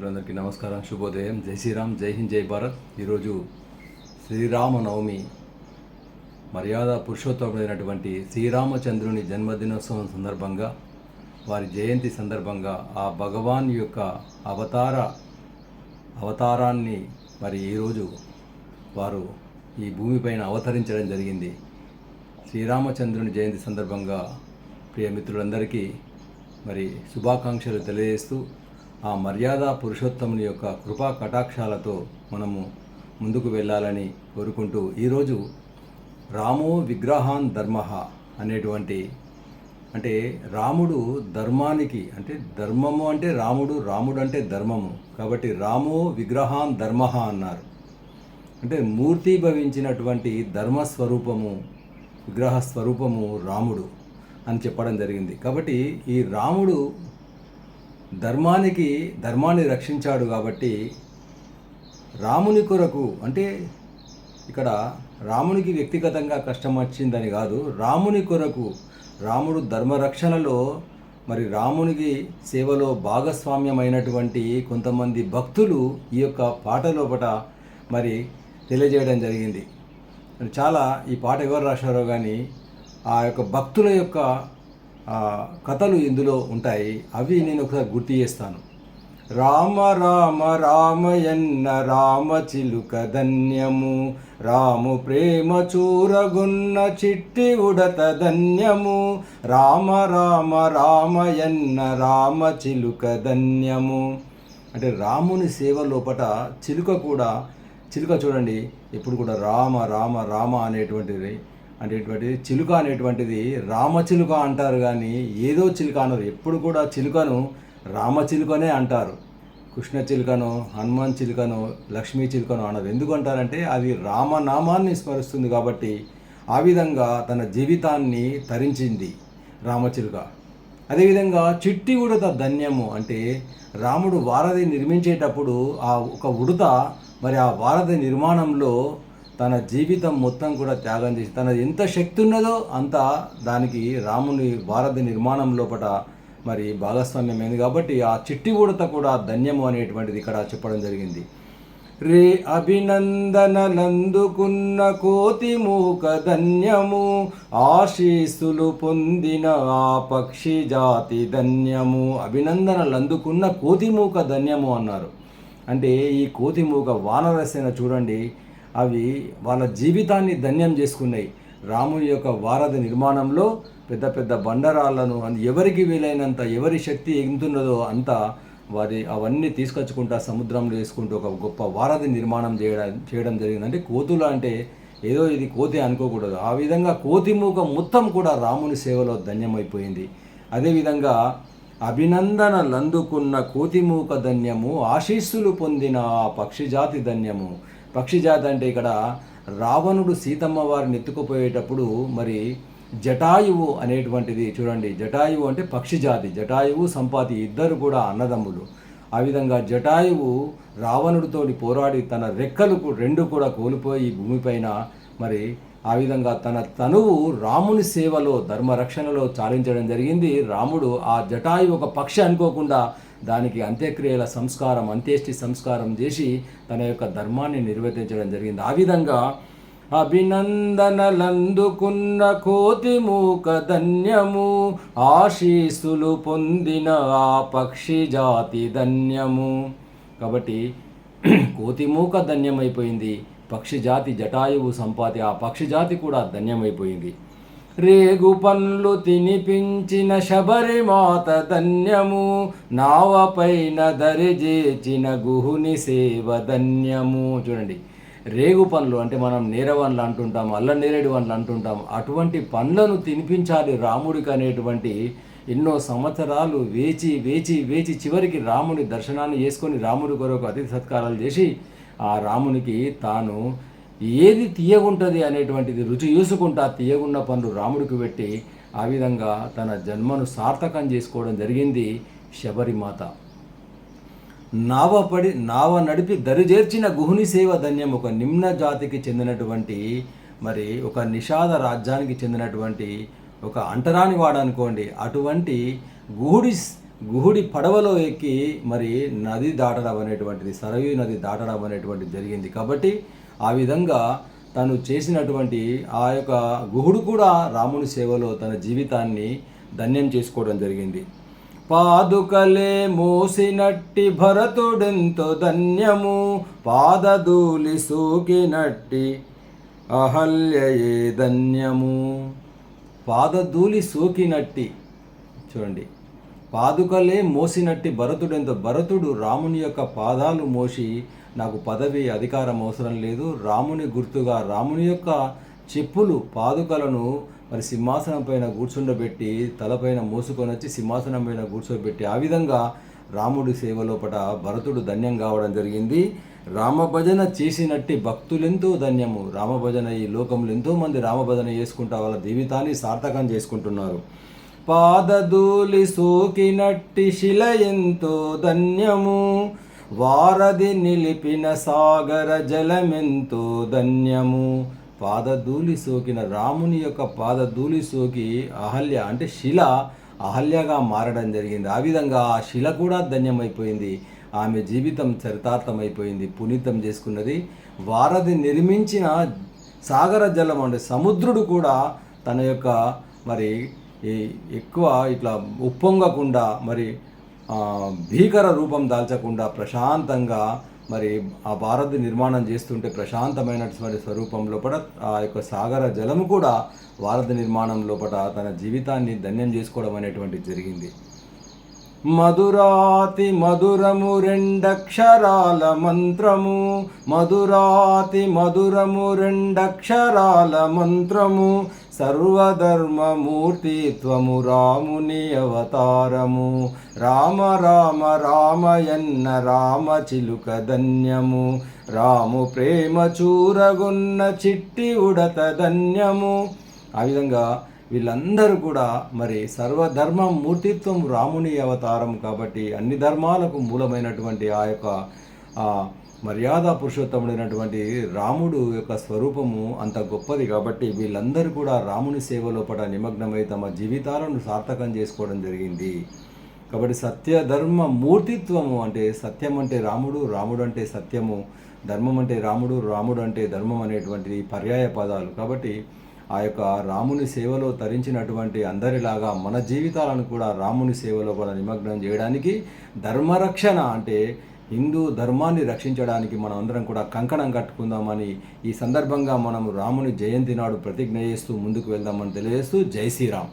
మిత్రులందరికీ నమస్కారం, శుభోదయం, జై శ్రీరామ్, జై హింద్, జై భారత్. ఈరోజు శ్రీరామనవమి, మర్యాద పురుషోత్తముడైనటువంటి శ్రీరామచంద్రుని జన్మదినోత్సవం సందర్భంగా, వారి జయంతి సందర్భంగా ఆ భగవాన్ యొక్క అవతారాన్ని మరి ఈరోజు వారు ఈ భూమిపైన అవతరించడం జరిగింది. శ్రీరామచంద్రుని జయంతి సందర్భంగా ప్రియ మిత్రులందరికీ మరి శుభాకాంక్షలు తెలియజేస్తూ, ఆ మర్యాద పురుషోత్తముని యొక్క కృపా కటాక్షాలతో మనము ముందుకు వెళ్ళాలని కోరుకుంటూ, ఈరోజు రామో విగ్రహాన్ ధర్మ అనేటువంటి, అంటే రాముడు ధర్మానికి, అంటే ధర్మము అంటే రాముడు, రాముడు అంటే ధర్మము, కాబట్టి రామో విగ్రహాన్ ధర్మ అన్నారు. అంటే మూర్తిభవించినటువంటి ధర్మస్వరూపము, విగ్రహ స్వరూపము రాముడు అని చెప్పడం జరిగింది. కాబట్టి ఈ రాముడు ధర్మాన్ని రక్షించాడు. కాబట్టి రాముని కొరకు, అంటే ఇక్కడ రామునికి వ్యక్తిగతంగా కష్టం వచ్చిందని కాదు, రాముని కొరకు, రాముడు ధర్మరక్షణలో మరి రామునికి సేవలో భాగస్వామ్యమైనటువంటి కొంతమంది భక్తులు ఈ యొక్క పాట లోపట మరి తెలియజేయడం జరిగింది. చాలా ఈ పాట ఎవరు రాశారో కానీ ఆ యొక్క భక్తుల యొక్క కథలు ఇందులో ఉంటాయి. అవి నేను ఒకసారి గుర్తు చేస్తాను. రామ రామ రామయన్న రామ చిలుక ధన్యము, రాము ప్రేమ చూరగున్న చిట్టి ఉడత ధన్యము, రామ రామ రామయన్న రామ చిలుక ధన్యము. అంటే రాముని సేవ లోపట చిలుక చూడండి, ఎప్పుడు కూడా రామ రామ రామ అనేటువంటిది చిలుక అనేటువంటిది రామచిలుక అంటారు కానీ ఏదో చిలుక అనరు. ఎప్పుడు కూడా చిలుకను రామచిలుకనే అంటారు. కృష్ణ చిలుకను, హనుమాన్ చిలుకను, లక్ష్మీ చిలుకను అనరు. ఎందుకు అంటారంటే అది రామనామాన్ని స్మరిస్తుంది కాబట్టి. ఆ విధంగా తన జీవితాన్ని తరించింది రామచిలుక. అదేవిధంగా చిట్టి ఉడత ధన్యము, అంటే రాముడు వారధి నిర్మించేటప్పుడు ఆ ఒక ఉడత మరి ఆ వారధి నిర్మాణంలో తన జీవితం మొత్తం కూడా త్యాగం చేసి, తన ఎంత శక్తి ఉన్నదో అంత దానికి రాముని వారధి నిర్మాణం లోపల మరి భాగస్వామ్యమైంది. కాబట్టి ఆ చిట్టి ఉడత కూడా ధన్యము అనేటువంటిది ఇక్కడ చెప్పడం జరిగింది. రే అభినందనలందుకున్న కోతి మూక ధన్యము, ఆశీస్సులు పొందిన ఆ పక్షి జాతి ధన్యము. అభినందనలందుకున్న కోతిమూక ధన్యము అన్నారు. అంటే ఈ కోతిమూక వానరసేన చూడండి, అవి వాళ్ళ జీవితాన్ని ధన్యం చేసుకున్నాయి. రాముని యొక్క వారధి నిర్మాణంలో పెద్ద పెద్ద బండరాళ్లను ఎవరికి వీలైనంత, ఎవరి శక్తి ఎంతున్నదో అంత అవన్నీ తీసుకొచ్చుకుంటా సముద్రంలో వేసుకుంటూ ఒక గొప్ప వారధి నిర్మాణం చేయడం జరిగింది. అంటే కోతులు అంటే ఏదో ఇది కోతి అనుకోకూడదు. ఆ విధంగా కోతిమూక మొత్తం కూడా రాముని సేవలో ధన్యమైపోయింది. అదేవిధంగా అభినందనలందుకున్న కోతిమూక ధన్యము, ఆశీస్సులు పొందిన పక్షిజాతి ధన్యము. పక్షిజాతి అంటే ఇక్కడ రావణుడు సీతమ్మ వారిని ఎత్తుకుపోయేటప్పుడు మరి జటాయువు అనేటువంటిది చూడండి. జటాయువు అంటే పక్షిజాతి. జటాయువు, సంపాతి ఇద్దరు కూడా అన్నదమ్ములు. ఆ విధంగా జటాయువు రావణుడితోటి పోరాడి తన రెక్కలు రెండు కూడా కోల్పోయి భూమిపైన మరి ఆ విధంగా తన తనువు రాముని సేవలో, ధర్మరక్షణలో చాలించడం జరిగింది. రాముడు ఆ జటాయువు ఒక పక్షి అనుకోకుండా దానికి అంత్యక్రియల సంస్కారం, అంత్యేష్టి సంస్కారం చేసి తన యొక్క ధర్మాన్ని నిర్వర్తించడం జరిగింది. ఆ విధంగా అభినందనలందుకున్న కోతిమూక ధన్యము, ఆశీస్సులు పొందిన ఆ పక్షి జాతి ధన్యము. కాబట్టి కోతిమూక ధన్యమైపోయింది, పక్షి జాతి జటాయువు సంపాతి ఆ పక్షి జాతి కూడా ధన్యమైపోయింది. రేగు పండ్లు తినిపించిన శబరిమాత ధన్యము, నావపైన దరిజేచిన గుహుని సేవ ధన్యము. చూడండి, రేగు పండ్లు అంటే మనం నేరవన్లు అంటుంటాం, నేరేడు పండ్లు అంటుంటాం. అటువంటి పండ్లను తినిపించాలి రాముడికి అనేటువంటి ఎన్నో సంవత్సరాలు వేచి వేచి వేచి చివరికి రాముని దర్శనాన్ని చేసుకొని రాముడి కొరకు అతిథి సత్కారాలు చేసి ఆ రామునికి తాను ఏది తీయగుంటుంది అనేటువంటిది రుచి చూసుకుంటా తీయగున్న పనులు రాముడికి పెట్టి ఆ విధంగా తన జన్మను సార్థకం చేసుకోవడం జరిగింది శబరిమాత. నావ నడిపి దరిచేర్చిన గుహుని సేవ ధన్యం. ఒక నిమ్న జాతికి చెందినటువంటి మరి ఒక నిషాద రాజ్యానికి చెందినటువంటి ఒక అంటరాని వాడు అనుకోండి, అటువంటి గుహుడి పడవలో ఎక్కి మరి నది దాటడం అనేటువంటిది, సరయూ నది దాటడం అనేటువంటిది జరిగింది. కాబట్టి ఆ విధంగా తను చేసినటువంటి ఆ యొక్క గుహుడు కూడా రాముని సేవలో తన జీవితాన్ని ధన్యం చేసుకోవడం జరిగింది. పాదుకలే మోసినట్టి భరతుడెంతో ధన్యము, పాదధూళి సోకినట్టి అహల్యయే ధన్యము. పాదధూళి సోకినట్టి, చూడండి, పాదుకలే మోసినట్టి భరతుడెంతో, భరతుడు రాముని యొక్క పాదాలు మోసి నాకు పదవి అధికారం అవసరం లేదు, రాముని గుర్తుగా రాముని యొక్క చెప్పులు పాదుకలను మరి సింహాసనం పైన కూర్చుండబెట్టి తలపైన మోసుకొని వచ్చి సింహాసనం పైన కూర్చోబెట్టి ఆ విధంగా రాముడి సేవలోపట భరతుడు ధన్యం కావడం జరిగింది. రామభజన చేసినట్టి భక్తులెంతో ధన్యము. రామభజన ఈ లోకంలో ఎంతోమంది రామభజన చేసుకుంటా వాళ్ళ జీవితాన్ని సార్థకం చేసుకుంటున్నారు. పాదధూళి సోకినట్టి శిల ఎంతో ధన్యము, వారధి నిలిపిన సాగర జలమెంతో ధన్యము. పాదధూళి సోకిన రాముని యొక్క పాదధూళి సోకి అహల్య అంటే శిల అహల్యగా మారడం జరిగింది. ఆ విధంగా ఆ శిల కూడా ధన్యమైపోయింది. ఆమె జీవితం చరితార్థమైపోయింది, పునీతం చేసుకున్నది. వారధి నిర్మించిన సాగర జలం అంటే సముద్రుడు కూడా తన యొక్క మరి ఎక్కువ ఇట్లా ఉప్పొంగకుండా మరి భీకర రూపం దాల్చకుండా ప్రశాంతంగా మరి ఆ వారధి నిర్మాణం చేస్తుంటే ప్రశాంతమైనటువంటి స్వరూపం లోపల ఆ యొక్క సాగర జలము కూడా వారధి నిర్మాణం లోపల తన జీవితాన్ని ధన్యం చేసుకోవడం అనేటువంటిది జరిగింది. మధురాతి మధురము రెండక్షరాల మంత్రము, మధురాతి మధురము రెండక్షరాల మంత్రము, సర్వధర్మమూర్తిత్వము రాముని అవతారము, రామ రామ రామయన్న రామ చిలుక ధన్యము, రాము ప్రేమ చూరగొన్న చిట్టి ఉడత ధన్యము. ఆ విధంగా వీళ్ళందరూ కూడా మరి సర్వధర్మ మూర్తిత్వం రాముని అవతారం కాబట్టి అన్ని ధర్మాలకు మూలమైనటువంటి ఆ యొక్క మర్యాద పురుషోత్తముడైనటువంటి రాముడు యొక్క స్వరూపము అంత గొప్పది కాబట్టి వీళ్ళందరూ కూడా రాముని సేవలోపట నిమగ్నమై తమ జీవితాలను సార్థకం చేసుకోవడం జరిగింది. కాబట్టి సత్యధర్మ మూర్తిత్వము అంటే సత్యం అంటే రాముడు, రాముడు అంటే సత్యము, ధర్మం అంటే రాముడు, రాముడు అంటే ధర్మం అనేటువంటి పర్యాయ పదాలు. కాబట్టి ఆ యొక్క రాముని సేవలో తరించినటువంటి అందరిలాగా మన జీవితాలను కూడా రాముని సేవలో కూడా నిమగ్నం చేయడానికి ధర్మరక్షణ అంటే హిందూ ధర్మాన్ని రక్షించడానికి మనం అందరం కూడా కంకణం కట్టుకుందామని ఈ సందర్భంగా మనం రాముని జయంతి నాడు ప్రతిజ్ఞ చేస్తూ ముందుకు వెళ్దామని తెలియజేస్తూ జై శ్రీరామ్.